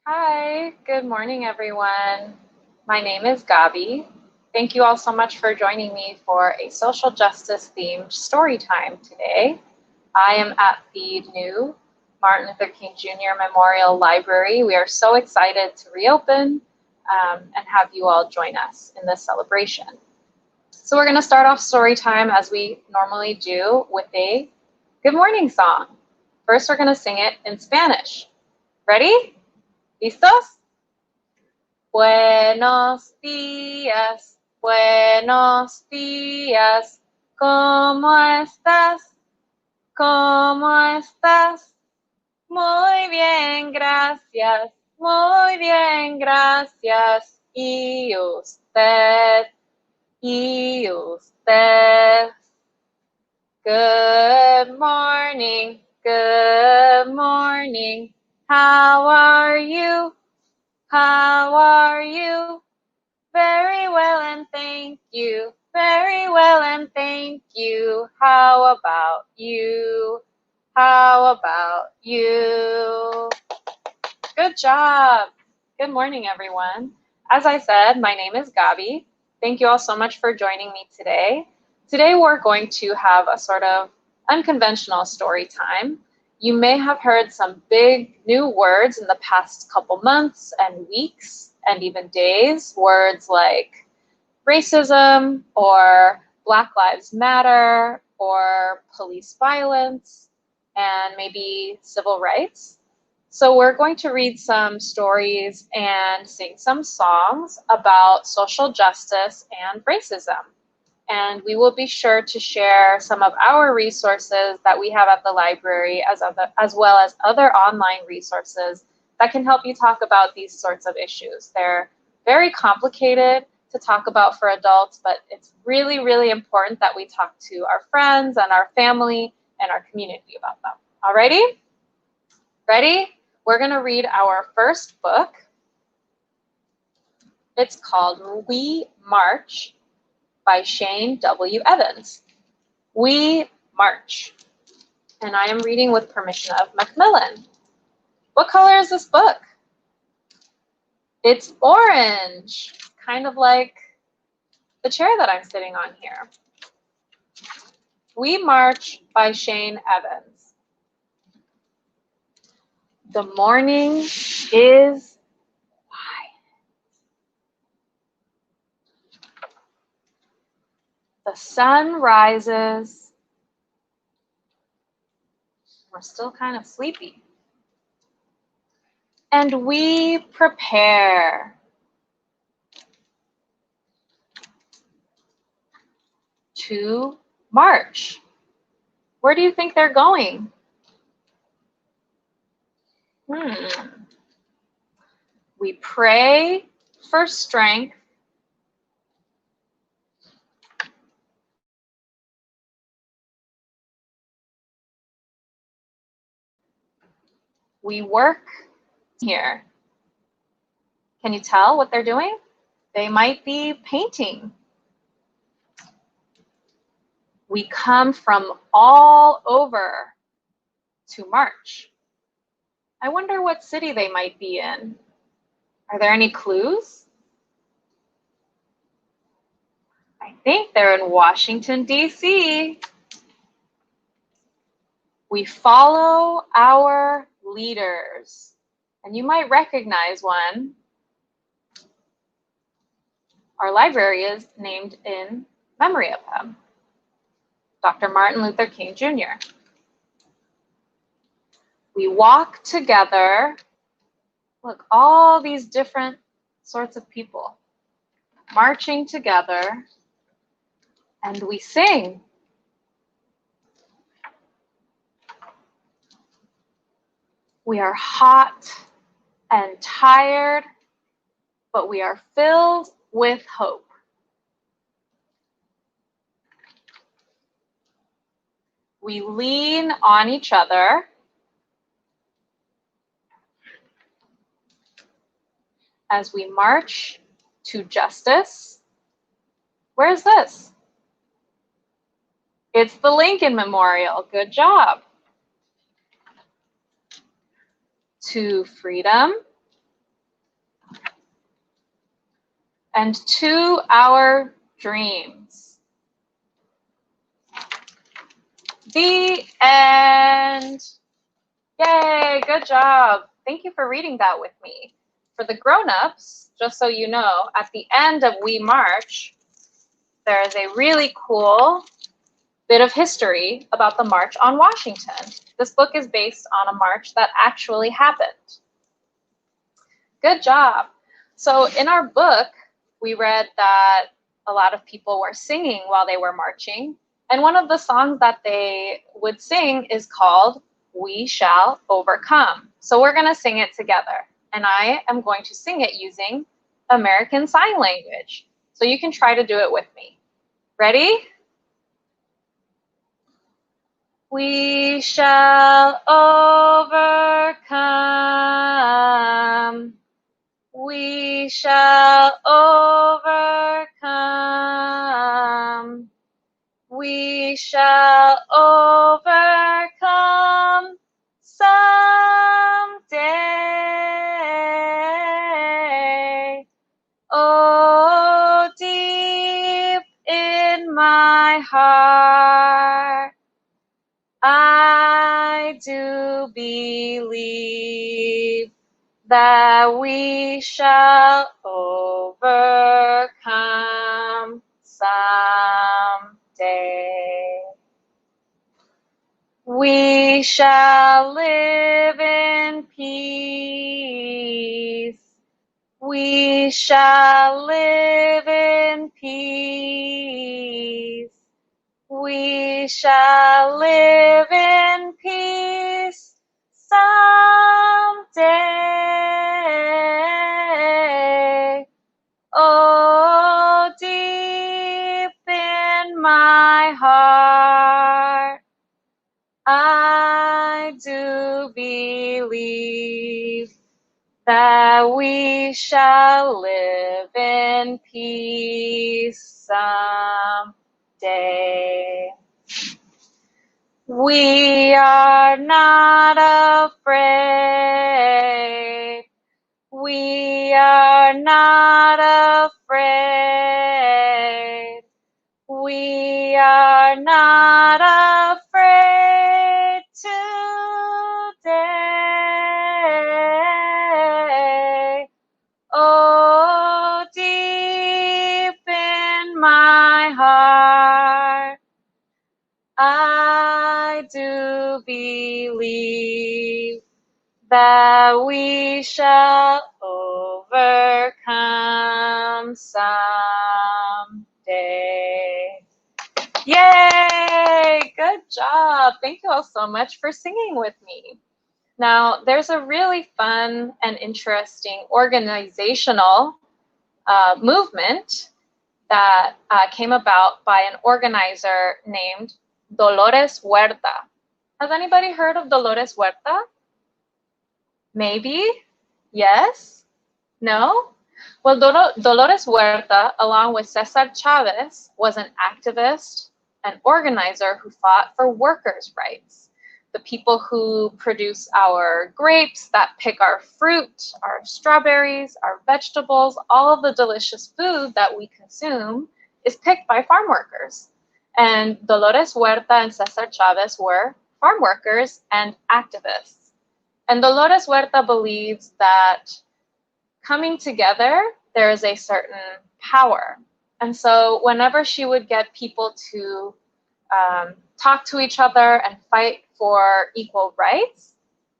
Hi, good morning, everyone. My name is Gabi. Thank you all so much for joining me for a social justice themed story time today. I am at the new Martin Luther King Jr. Memorial Library. We are so excited to reopen and have you all join us in this celebration. So, we're going to start off story time as we normally do with a good morning song. First, we're going to sing it in Spanish. Ready? ¿Listos? Buenos días, buenos días. ¿Cómo estás? ¿Cómo estás? Muy bien, gracias. Muy bien, gracias. ¿Y usted? ¿Y usted? Good morning. Good morning. How are you? How are you? Very well and thank you. Very well and thank you. How about you? How about you? Good job. Good morning, everyone. As I said, my name is Gabi. Thank you all so much for joining me today. Today we're going to have a sort of unconventional story time. You may have heard some big new words in the past couple months and weeks and even days, words like racism or Black Lives Matter or police violence and maybe civil rights. So we're going to read some stories and sing some songs about social justice and racism. And we will be sure to share some of our resources that we have at the library as well as other online resources that can help you talk about these sorts of issues. They're very complicated to talk about for adults, but it's really, really important that we talk to our friends and our family and our community about them. Alrighty? Ready? We're going to read our first book. It's called We March by Shane W. Evans. We March. And I am reading with permission of Macmillan. What color is this book? It's orange, kind of like the chair that I'm sitting on here. We March by Shane Evans. The morning is wide. The sun rises. We're still kind of sleepy. And we prepare to march. Where do you think they're going? We pray for strength. We work here. Can you tell what they're doing? They might be painting. We come from all over to march. I wonder what city they might be in. Are there any clues? I think they're in Washington, D.C. We follow our leaders. And you might recognize one. Our library is named in memory of him, Dr. Martin Luther King Jr. We walk together. Look, all these different sorts of people marching together, and we sing. We are hot and tired, but we are filled with hope. We lean on each other as we march to justice. Where's this? It's the Lincoln Memorial. Good job. To freedom. and to our dreams. The end. Yay, good job. Thank you for reading that with me. For the grown-ups, just so you know, at the end of We March, there is a really cool bit of history about the March on Washington. This book is based on a march that actually happened. Good job. So in our book, we read that a lot of people were singing while they were marching. And one of the songs that they would sing is called We Shall Overcome. So we're going to sing it together. And I am going to sing it using American Sign Language. So you can try to do it with me. Ready? We shall overcome. We shall overcome. We shall overcome someday. Oh, deep in my heart, I do believe that we shall overcome someday. We shall live in peace. We shall live in peace. We shall live in peace someday. Oh, deep in my heart, I do believe that we shall live in peace someday. We are not afraid. We are not afraid. We are not afraid today. Oh, deep in my heart, I do believe that we shall overcome someday. Yay! Good job. Thank you all so much for singing with me. Now, there's a really fun and interesting organizational movement that came about by an organizer named Dolores Huerta. Has anybody heard of Dolores Huerta? Maybe? Yes? No? Well, Dolores Huerta, along with Cesar Chavez, was an activist and organizer who fought for workers' rights. The people who produce our grapes, that pick our fruit, our strawberries, our vegetables, all of the delicious food that we consume is picked by farm workers. And Dolores Huerta and Cesar Chavez were farm workers and activists. And Dolores Huerta believes that coming together, there is a certain power. And so whenever she would get people to talk to each other and fight for equal rights,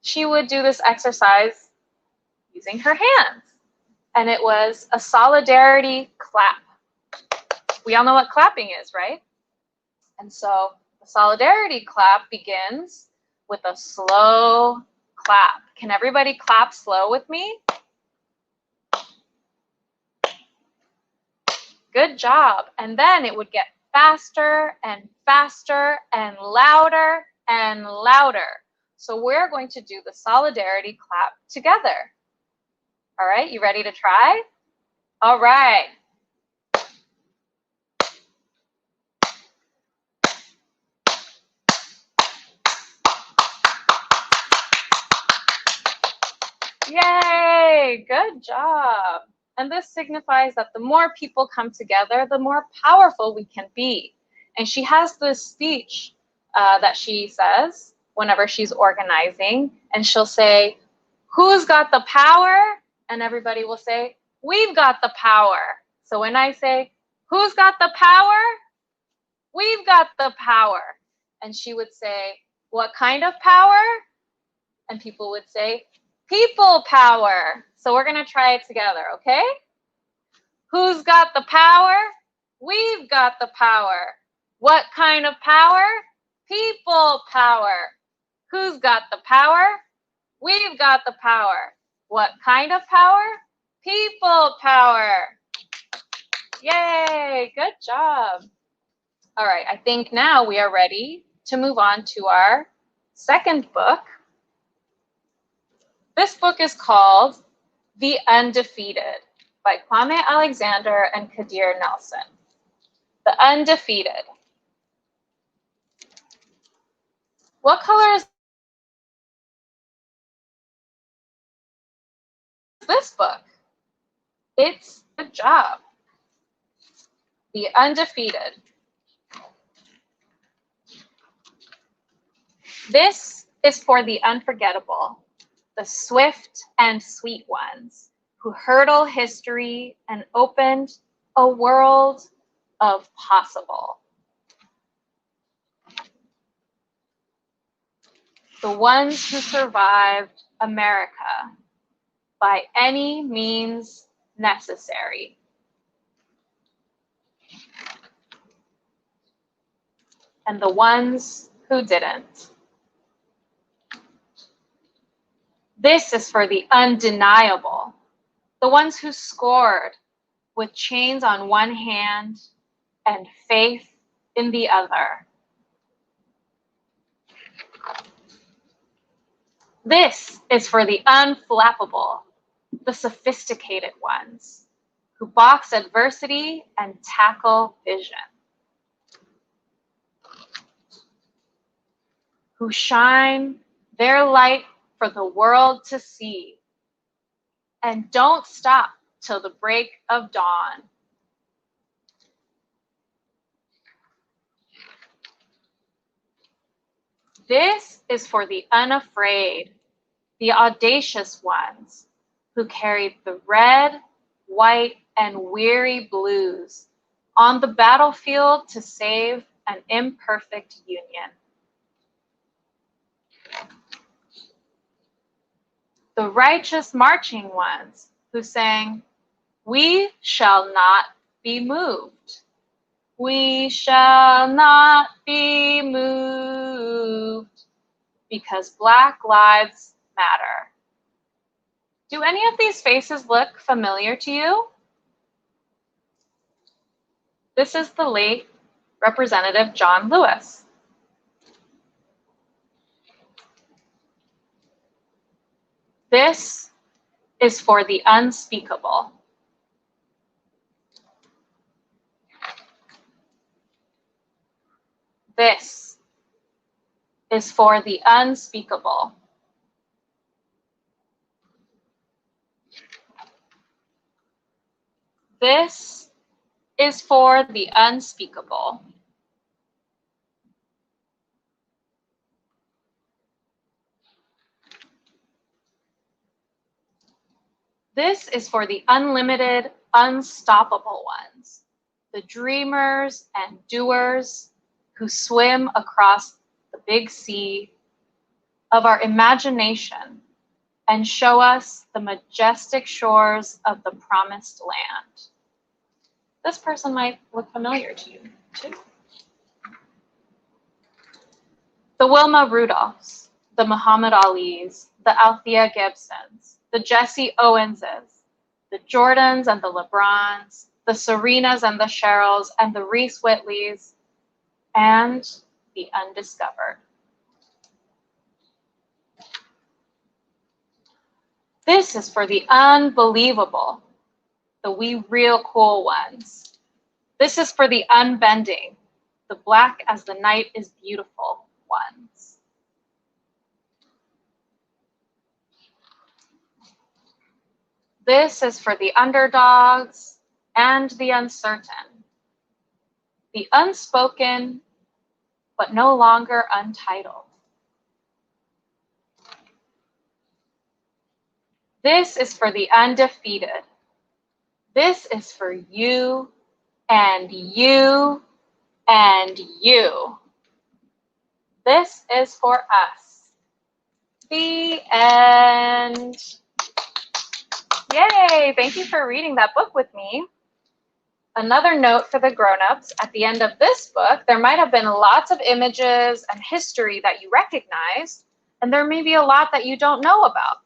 she would do this exercise using her hands. And it was a solidarity clap. We all know what clapping is, right? And so the solidarity clap begins with a slow clap. Can everybody clap slow with me? Good job. And then it would get faster and faster and louder and louder. So we're going to do the solidarity clap together. All right, you ready to try? All right. Yay, good job. And this signifies that the more people come together, the more powerful we can be. And she has this speech that she says whenever she's organizing, and she'll say, "Who's got the power?" And everybody will say, "We've got the power." So when I say, "Who's got the power?" "We've got the power." And she would say, "What kind of power?" And people would say, "People power." So we're going to try it together, okay? Who's got the power? We've got the power. What kind of power? People power. Who's got the power? We've got the power. What kind of power? People power. Yay, good job. All right, I think now we are ready to move on to our second book. This book is called The Undefeated by Kwame Alexander and Kadir Nelson. The Undefeated. What color is this book? It's good job. The Undefeated. This is for the unforgettable, the swift and sweet ones who hurdle history and opened a world of possible. The ones who survived America by any means necessary. And the ones who didn't. This is for the undeniable, the ones who scored with chains on one hand and faith in the other. This is for the unflappable, the sophisticated ones who box adversity and tackle vision. Who shine their light for the world to see and don't stop till the break of dawn. This is for the unafraid, the audacious ones who carried the red, white, and weary blues on the battlefield to save an imperfect union. The righteous marching ones who sang, "We shall not be moved. We shall not be moved because Black Lives Matter." Do any of these faces look familiar to you? This is the late Representative John Lewis. This is for the unspeakable. This is for the unspeakable. This is for the unspeakable. This is for the unlimited, unstoppable ones, the dreamers and doers who swim across the big sea of our imagination and show us the majestic shores of the promised land. This person might look familiar to you, too. The Wilma Rudolphs, the Muhammad Alis, the Althea Gibsons, the Jesse Owenses, the Jordans and the LeBrons, the Serenas and the Cheryls, and the Reese Whitleys, and the undiscovered. This is for the unbelievable, the we real cool ones. This is for the unbending, the black as the night is beautiful ones. This is for the underdogs and the uncertain, the unspoken, but no longer untitled. This is for the undefeated. This is for you and you and you. This is for us. The end. Yay! Thank you for reading that book with me. Another note for the grown-ups, at the end of this book, there might have been lots of images and history that you recognize, and there may be a lot that you don't know about.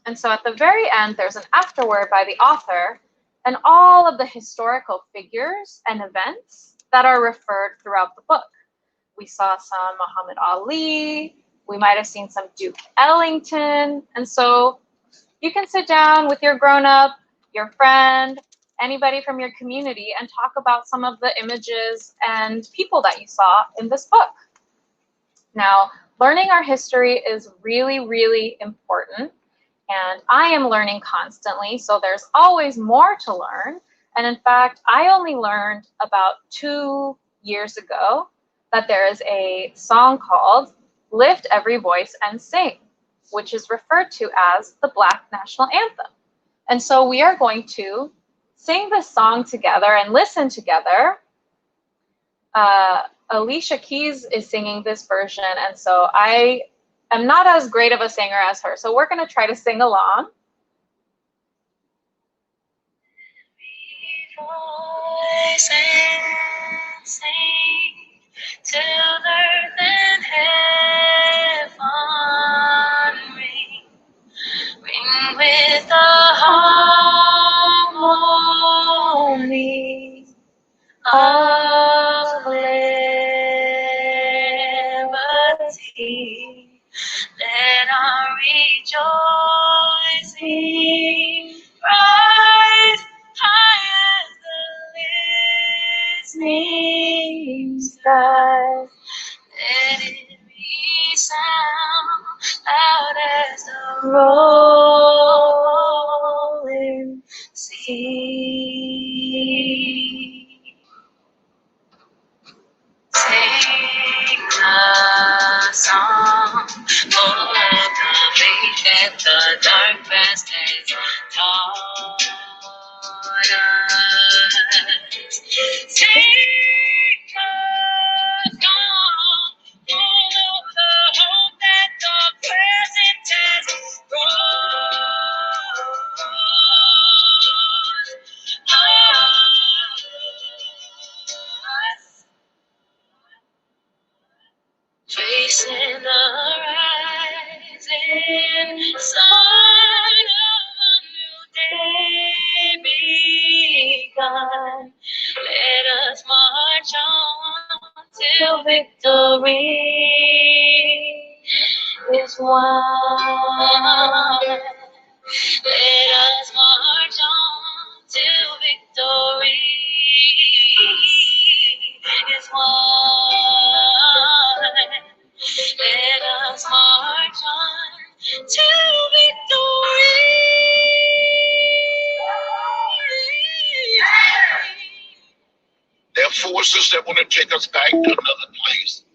And so at the very end, there's an afterword by the author and all of the historical figures and events that are referred throughout the book. We saw some Muhammad Ali, we might have seen some Duke Ellington, and so you can sit down with your grown-up, your friend, anybody from your community and talk about some of the images and people that you saw in this book. Now, learning our history is really, really important, and I am learning constantly, so there's always more to learn. And in fact, I only learned about 2 years ago that there is a song called Lift Every Voice and Sing, which is referred to as the Black National Anthem. And so we are going to sing this song together and listen together. Alicia Keys is singing this version, and so I am not as great of a singer as her, so we're going to try to sing along. Voice and sing till earth and heaven ring, ring with the harmony of liberty. Let our rejoicing rise high as the listening sky. Let it resound loud as the rolling sea. Sing a song full of the faith that the dark past has taught us. Sing a song full of the hope that the present has brought us. Tracing the rising sun of a new day begun. Let us march on till victory is won. Let us march on till victory is won. Let us march on till victory. There are forces that want to take us back to another place.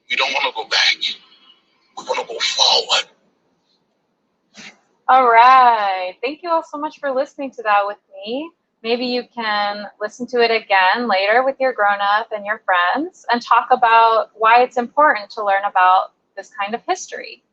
We don't want to go back. We want to go forward. All right. Thank you all so much for listening to that with me. Maybe you can listen to it again later with your grown-up and your friends and talk about why it's important to learn about this kind of history.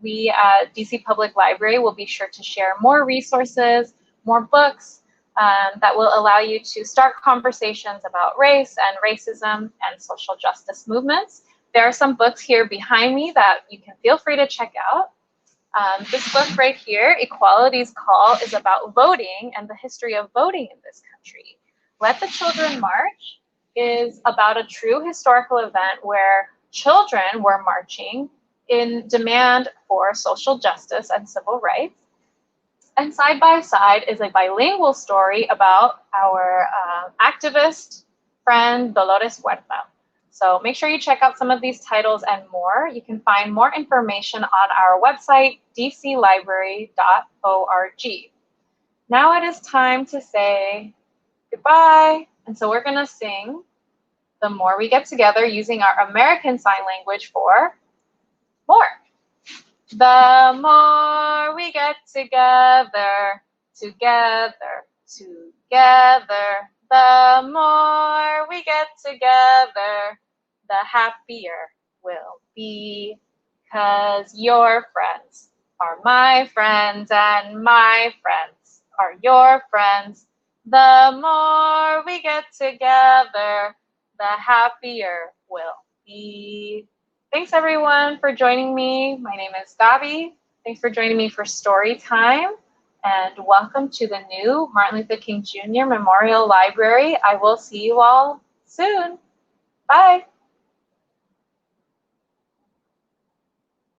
We at DC Public Library will be sure to share more resources, more books that will allow you to start conversations about race and racism and social justice movements. There are some books here behind me that you can feel free to check out. This book right here, Equality's Call, is about voting and the history of voting in this country. Let the Children March is about a true historical event where children were marching in demand for social justice and civil rights. And side by side is a bilingual story about our activist friend, Dolores Huerta. So make sure you check out some of these titles and more. You can find more information on our website, dclibrary.org. now it is time to say goodbye. And so we're going to sing The More We Get Together using our American Sign Language for more. The more we get together, together, together, the more we get together, the happier we'll be, 'cause your friends are my friends and my friends are your friends. The more we get together, the happier we'll be. Thanks everyone for joining me. My name is Gabi. Thanks for joining me for story time, and welcome to the new Martin Luther King Jr. Memorial Library. I will see you all soon. Bye.